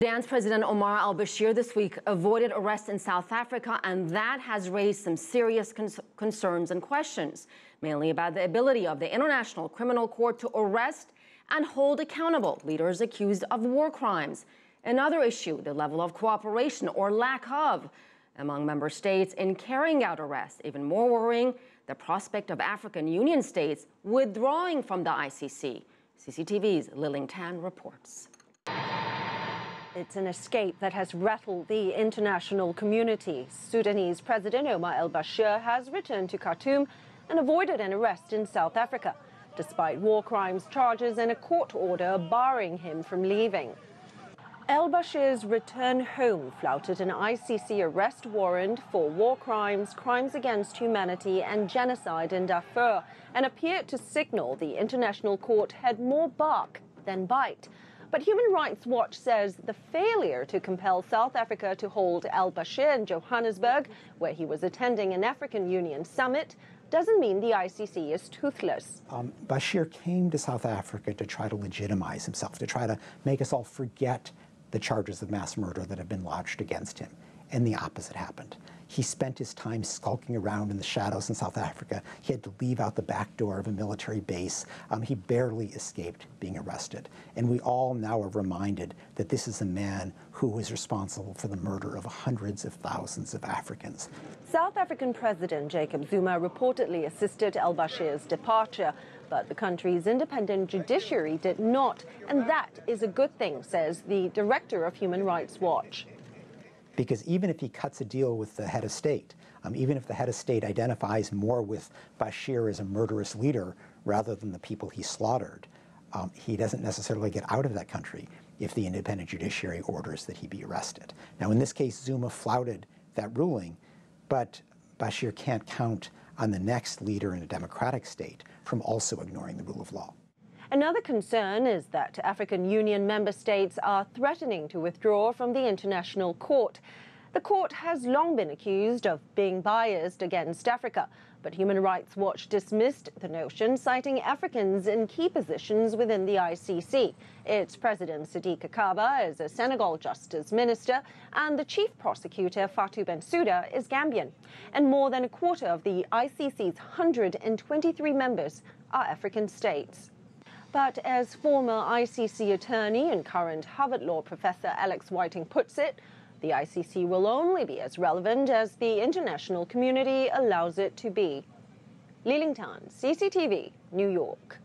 Sudan's President Omar al-Bashir this week avoided arrest in South Africa, and that has raised some serious concerns and questions, mainly about the ability of the International Criminal Court to arrest and hold accountable leaders accused of war crimes. Another issue, the level of cooperation or lack of among member states in carrying out arrests. Even more worrying, the prospect of African Union states withdrawing from the ICC. CCTV's Liling Tan reports. It's an escape that has rattled the international community. Sudanese President Omar al-Bashir has returned to Khartoum and avoided an arrest in South Africa, despite war crimes charges and a court order barring him from leaving. Al-Bashir's return home flouted an ICC arrest warrant for war crimes, crimes against humanity and genocide in Darfur, and appeared to signal the International Court had more bark than bite. But Human Rights Watch says the failure to compel South Africa to hold al-Bashir in Johannesburg, where he was attending an African Union summit, doesn't mean the ICC is toothless. Bashir came to South Africa to try to legitimize himself, to try to make us all forget the charges of mass murder that have been lodged against him. And the opposite happened. He spent his time skulking around in the shadows in South Africa. He had to leave out the back door of a military base. He barely escaped being arrested. And we all now are reminded that this is a man who was responsible for the murder of hundreds of thousands of Africans. South African President Jacob Zuma reportedly assisted al-Bashir's departure, but the country's independent judiciary did not. And that is a good thing, says the director of Human Rights Watch. Because even if he cuts a deal with the head of state, even if the head of state identifies more with Bashir as a murderous leader rather than the people he slaughtered, he doesn't necessarily get out of that country if the independent judiciary orders that he be arrested. Now, in this case, Zuma flouted that ruling, but Bashir can't count on the next leader in a democratic state from also ignoring the rule of law. Another concern is that African Union member states are threatening to withdraw from the International Court. The court has long been accused of being biased against Africa, but Human Rights Watch dismissed the notion, citing Africans in key positions within the ICC. Its president, Sadiq Akaba, is a Senegal justice minister, and the chief prosecutor, Fatou Bensouda, is Gambian. And more than a quarter of the ICC's 123 members are African states. But as former ICC attorney and current Harvard Law professor Alex Whiting puts it, the ICC will only be as relevant as the international community allows it to be. Liling Tan, CCTV, New York.